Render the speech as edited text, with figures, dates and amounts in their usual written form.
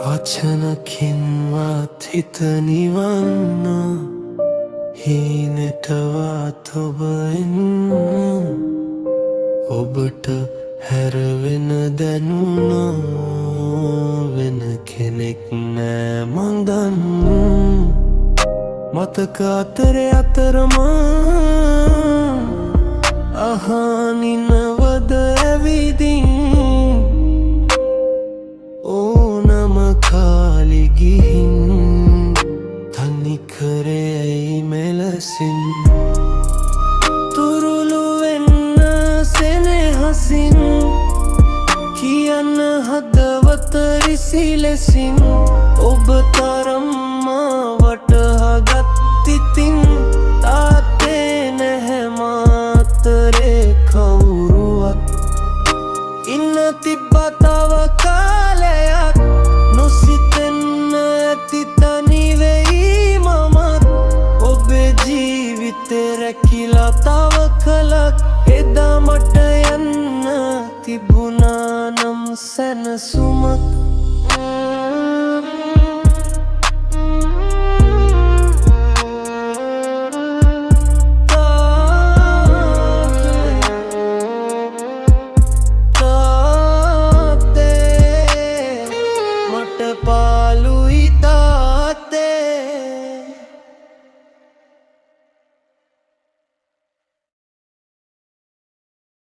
වචනකින්වත් හිත නිවන්න හීනෙටවත් ඔබ එන්න ඔබට හැරවෙන දැනුණා වෙන කෙනෙක් නෑ මං දන්න මතක අතරේ අතරම අහනිනවද ඇවිදින් ඕනම කාලි ගිහින් තනිකරේ ඇයි මෙලසින් තුරුළු වෙන්න සෙනෙහසින් කියන්න හදවත රිසි ලෙසින් ඔබ තරම්ම වටහාගත්තිතින් තාත්තේ නැහැ මාතරේ කවුරුවත් ඉන්න තිබ්බා තව කාලයක් නොසිතෙන්න ඇති තනි වෙයි මමත් ඔබේ ජීවිතේ රැකිලා තව කලක් එදා මට යන්න තිබුණා නම් සැනසුමක්